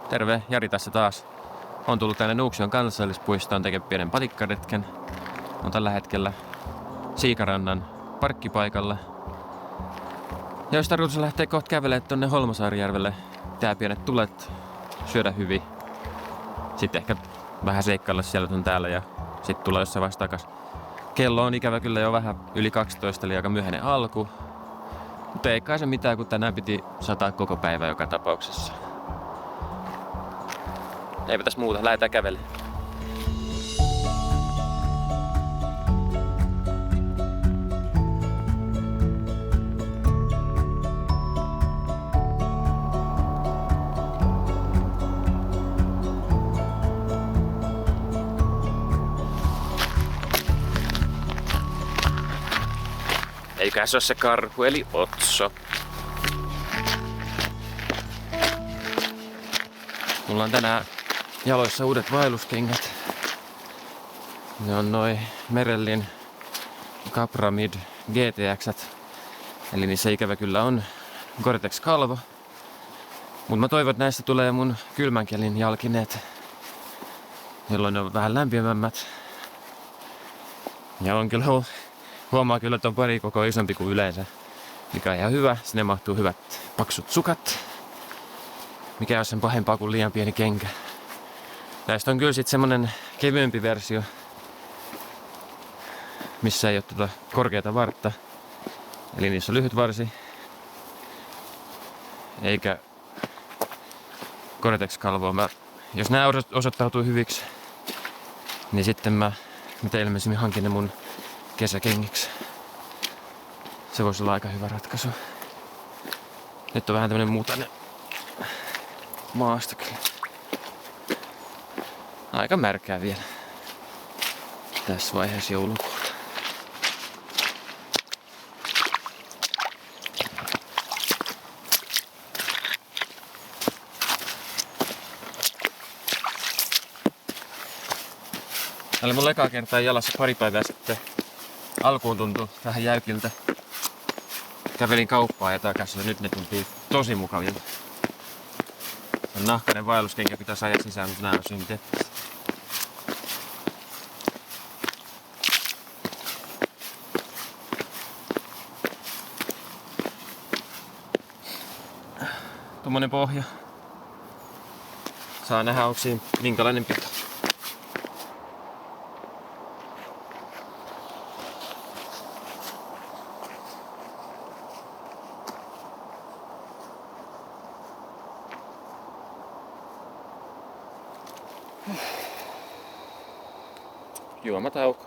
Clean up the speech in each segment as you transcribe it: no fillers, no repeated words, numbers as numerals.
Terve, Jari tässä taas. On tullut tänne Nuuksion kansallispuistoon tekemään pienen patikkaretken. On tällä hetkellä Siikarannan parkkipaikalla. Ja jos tarkoitus lähtee kohta kävelemään tonne Holmasaarijärvelle, tää pienet tulet, syödä hyvin. Sitten ehkä vähän seikkailla siellä sun täällä ja sitten tulla jossain vaiheessa takas. Kello on ikävä kyllä jo vähän yli 12, eli aika myöhäinen alku. Mutta ei kai se mitään, kun tänään piti sataa koko päivä joka tapauksessa. Eipä tässä muuta, lähdetään kävelemään. Eiköhän se ole se karhu eli Otso. Mulla on tänään jaloissa uudet vaelluskengät. Ne on noi Merrellin Capramid GTX. Eli niissä ikävä kyllä on Gore-Tex kalvo. Mut mä toivon, että näistä tulee mun kylmänkelin jalkineet, jolloin ne on vähän lämpimämmät. Ja on kyllä huomaa kyllä, että on pari koko isompi kuin yleensä. Mikä on ihan hyvä. Sinne mahtuu hyvät paksut sukat. Mikä on sen pahempaa kuin liian pieni kenkä. Näistä on kyllä sitten semmonen kevyempi versio, missä ei ole korkeata vartta. Eli niissä on lyhyt varsi. Eikä Gore-Tex-kalvoa. Jos nämä osoittautuu hyviksi, niin sitten mä mitä ilmeisimmin hankin ne mun kesäkengiksi. Se voisi olla aika hyvä ratkaisu. Nyt on vähän tämmönen muutainen maasto kyllä. Aika märkää vielä tässä vaiheessa joulukuuta. Tää oli mun ekaa kertaa jalassa pari päivää sitten. Alkuun tuntui vähän jäykiltä. Kävelin kauppaan ja takaisin ja nyt ne tuntuu tosi mukavilta. Nahkainen vaelluskenkä pitäisi ajaa sisään, mutta nää on synteettistä. Tommonen pohja. Saa nähdä, onko siinä minkälainen pito. Juomatauko.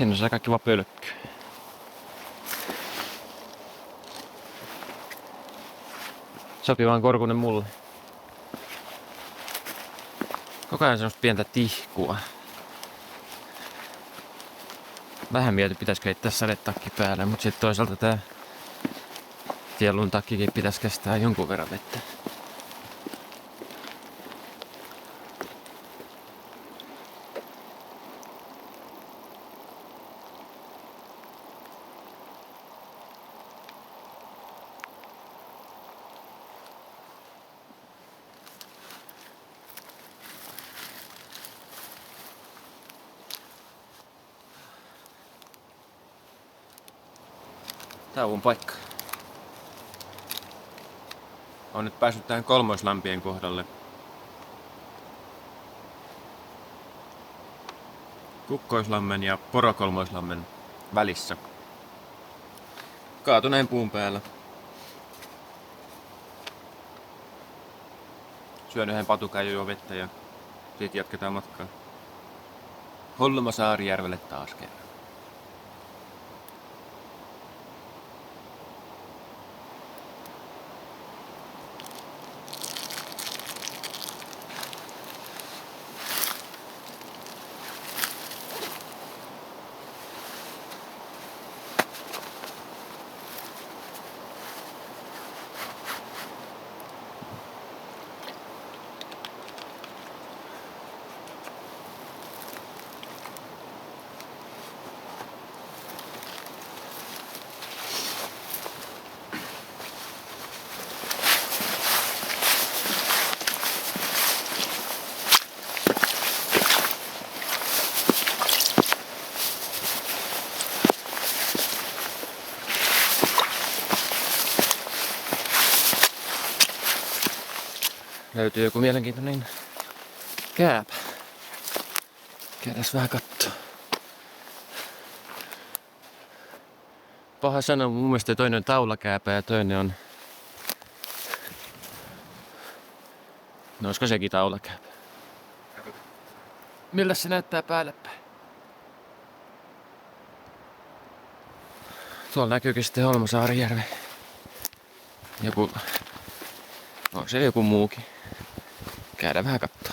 Siinä on se aika kiva pölkky. Sopivan korkunen mulle. Koko ajan semmoista pientä tihkua. Vähän mietin, pitäisikö heittää sadetakki päälle, mutta sitten toisaalta tää tielun takkikin pitäisi kestää jonkun verran vettä. Tauon paikka. Olen nyt päässyt tähän Kolmoislampien kohdalle. Kukkoislammen ja Porokolmoislammen välissä. Kaatuneen puun päällä. Syön yhden patukan ja juo vettä ja siitä jatketaan matkaa. Holmasaarijärvelle taas kerran. löytyy joku mielenkiintoinen kääpä. Käydäs vähän kattoo. Paha sanoa, mun mielestä toinen on taulakääpä ja toinen on... No olisiko sekin taulakääpä? Miltä se näyttää päälle päin? Tuolla näkyykin sitten Holmasaarijärvi. Joku... On se joku muukin. Käydään vähän kattoo.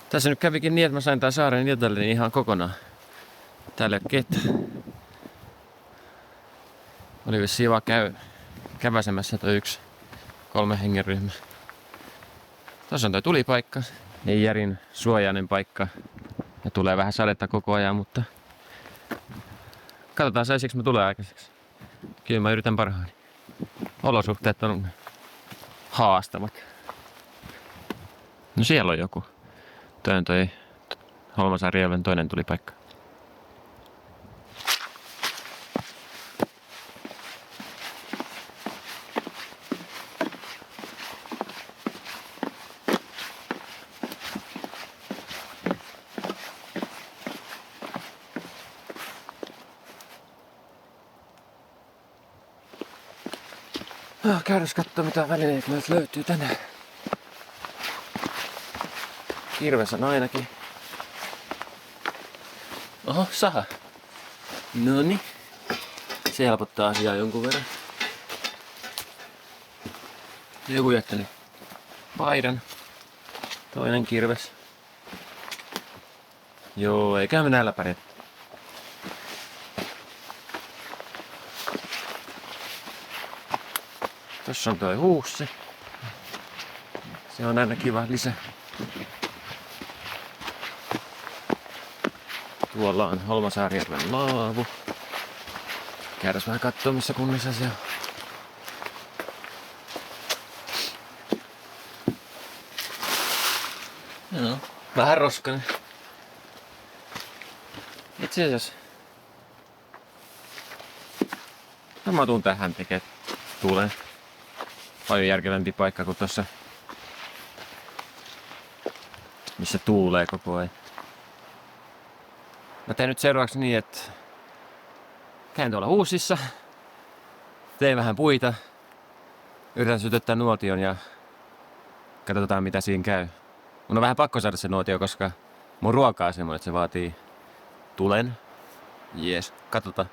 Tässä nyt kävikin niin, että mä sain tää saaren itselleni ihan kokonaan. Täällä ei oo ketään. Oli vissiin vaan käväsemässä toi yksi 3 hengen ryhmä. Tuossa on toi tulipaikka. Ei järin suojainen paikka. Ja tulee vähän sadetta koko ajan, mutta... Katsotaan saisinko mä tulee aikaiseksi. Kyllä mä yritän parhaani. Olosuhteet on haastavat. No siellä on joku. Toi on toi Holmasaarijärven toinen tulipaikka. Käydäs kattoo mitä välineitä meiltä löytyy tänään. Kirves on ainakin. Oho, saha. Noni. Se helpottaa asiaa jonkun verran. Joku jättänyt paidan. Toinen kirves. Joo, eikä me näillä pärjätä. Tossa on toi huussi. Se on aina kiva lisä. Tuolla on Holmasaarijärven laavu. Käydäs vähän kattoo missä kunnissa se on. Joo, vähän roskanen. Itse asiassa. No mä tuun tähän tekee tuuleen. Paljon järkevämpi paikka kuin tossa, missä tuulee koko ajan. Mä teen nyt seuraavaksi niin, että käyn tuolla huusissa, teen vähän puita, yritän sytyttää nuotion ja katsotaan mitä siinä käy. Mun on vähän pakko saada se nuotio, koska mun ruoka on semmoinen, että se vaatii tulen. Jees, katsotaan.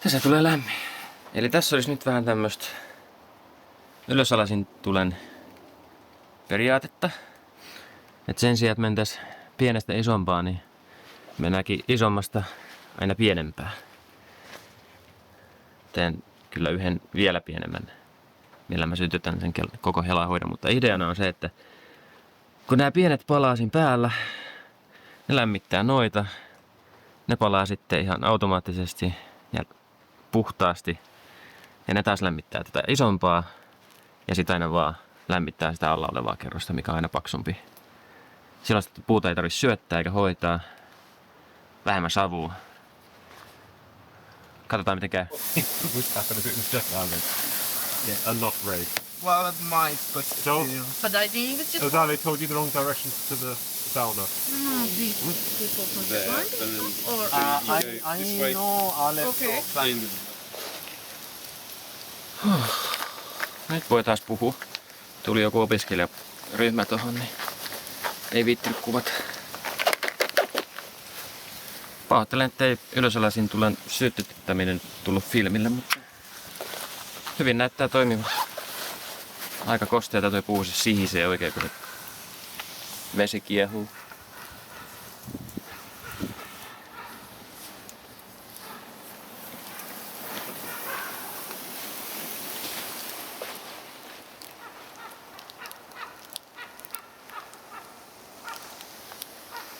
Tässä tulee lämmin. Eli tässä olisi nyt vähän tämmöstä ylösalaisin tulen periaatetta. Et sen sijaan, että mentäis pienestä isompaa, niin mennäänkin isommasta aina pienempää. Teen kyllä yhden vielä pienemmän, millä mä sytytän sen koko helahoidon. Mutta ideana on se, että kun nämä pienet palaa siinä päällä, ne lämmittää noita. Ne palaa sitten ihan automaattisesti ja puhtaasti. Ja ne taas lämmittää tätä isompaa. Ja sitten aina vaan lämmittää sitä alla olevaa kerrosta, mikä on aina paksumpi. Silloin sitä puuta ei tarvitse syöttää eikä hoitaa. Vähemmän savua. Katsotaan miten käy. Yeah, a lot raised. Well, it might, but So- still. But I think it's just... Oh, they told you the wrong direction to the sauna. These people from the There, climbing and then or this way. know Alex. Okay. Behind. Nyt voi taas puhua. Tuli joku opiskelijaryhmä tohon, niin ei viittinyt kuvata. Pahoittelen, ettei Ylösalaisin tulen sytyttäminen tullut filmille, mutta hyvin näyttää toimivan. Aika kosteeta toi puu, se sihisee oikein, kun se vesi kiehuu.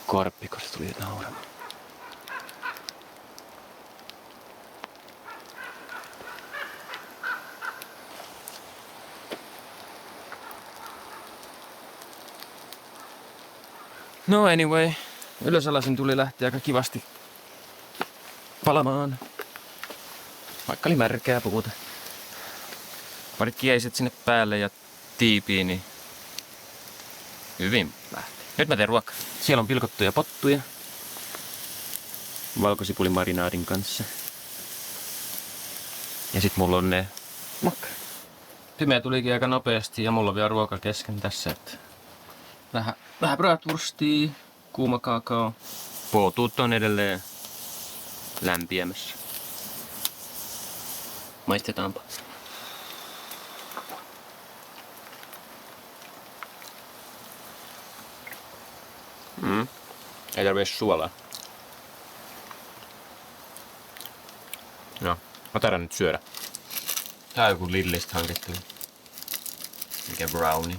Korppiko se tuli nauramaan. No anyway, Ylösalaisen tuli lähteä aika kivasti palamaan. Vaikka oli märkää puuta. Parit kieiset sinne päälle ja tiipiin, niin hyvin lähti. Nyt mä teen ruokaa. Siellä on pilkottuja pottuja. Valkosipulimarinaadin kanssa. Ja sit mulla on ne makkarat. Pimeä tulikin aika nopeasti ja mulla on vielä ruoka kesken tässä, että vähän bratwurstia, kuuma kakao. Pootut on edelleen lämpiämässä. Maistetaanpa. Ei tarvii suolaa. No, mä tarvitsen nyt syödä. Tää on joku Lidlistä hankittu. Mikä brownie.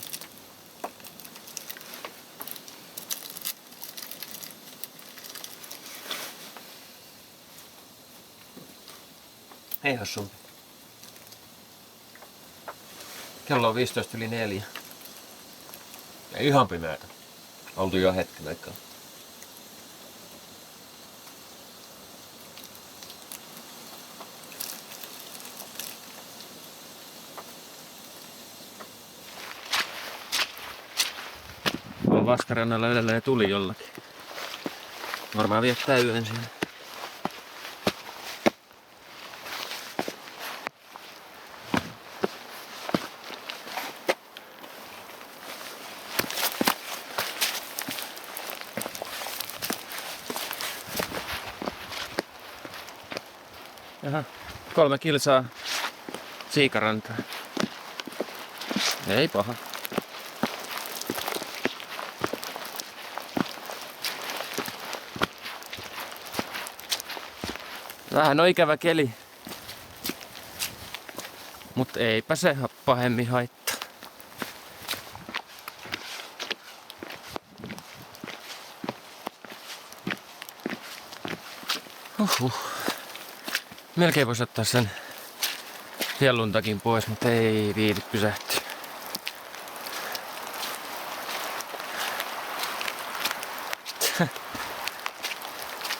Ei hassumpi. Kello on 4:15. Ei ihan pimeätä. Oltu jo hetken aikaa. On Vaskarannalla edelleen tuli jollakin. Varmaan viettää yön siellä. Jaha, 3 kilsaa Siikarantaa. Ei paha. Vähän on ikävä keli. Mut eipä se pahemmin haittaa. Melkein voisi ottaa sen helluntakin pois, mutta ei viiti pysähtyä.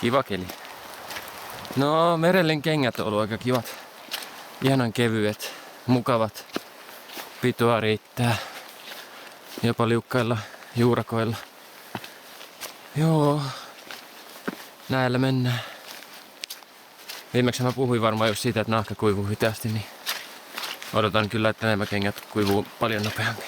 Kiva keli. No, Merellin kengät on ollut aika kivat. Ihanan kevyet, mukavat. Pitoa riittää. Jopa liukkailla juurakoilla. Joo. Näillä mennään. Viimeksi mä puhuin varmaan just siitä, että nahka kuivuu hitaasti, niin odotan kyllä, että nämä kengät kuivuu paljon nopeammin.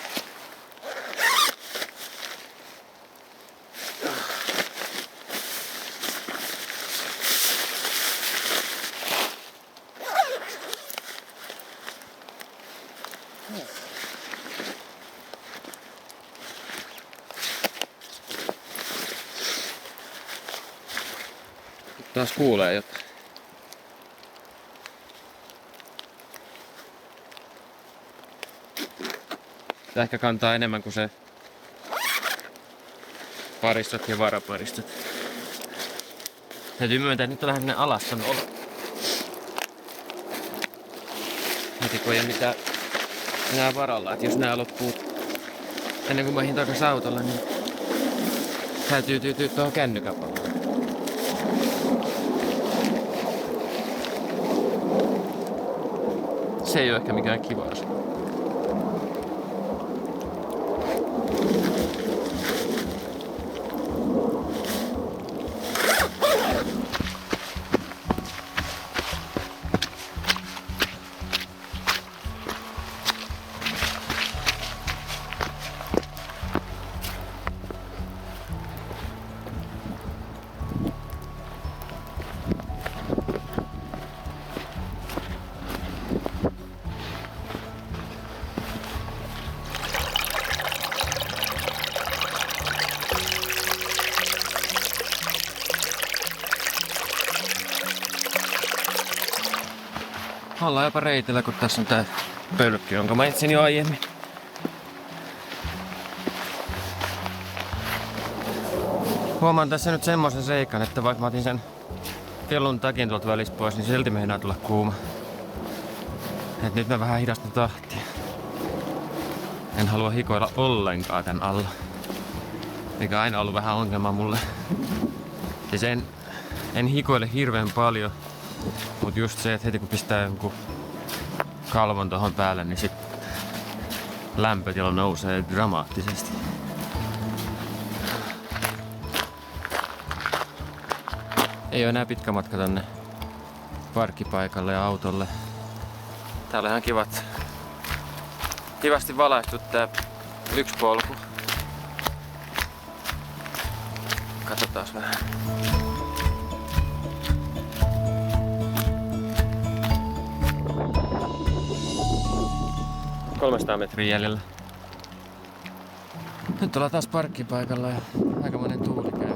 Taas kuulee jotain. Tää ehkä kantaa enemmän kuin se paristot ja varaparistot. Täytyy myöntää, että nyt on lähinnä alas on olo. Heti kun ei ole mitään enää varalla, että jos nää loppuu ennen kuin mä ehdin takas autolla, niin täytyy tyytyä tuohon kännykän palveluun. Se ei ole ehkä mikään kiva asia. ollaan jopa reitillä, kun tässä on tää pölkky, jonka mainitsin jo aiemmin. Huomaan tässä nyt semmoisen seikan, että vaikka mä otin sen kellun takin tuolta välistä pois, niin silti meinaa tulla kuuma. Et nyt mä vähän hidastan tahtia. En halua hikoilla ollenkaan tän alla. Mikä on aina ollut vähän ongelma mulle. Siis en hikoile hirveän paljon. Mut just se, että heti kun pistää jonkun kalvon tohon päälle, niin sit lämpötila nousee dramaattisesti. Ei oo enää pitkä matka tonne parkkipaikalle ja autolle. Täällä on ihan kivasti valaistu tää yksi polku. Katsotaan vähän. 300 metriä jäljellä. Nyt ollaan taas parkkipaikalla ja aikamoinen tuuli käy.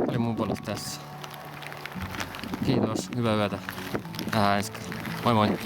Oli mun puolesta tässä. Kiitos, hyvää yötä. Ensi kertaa. Moi moi.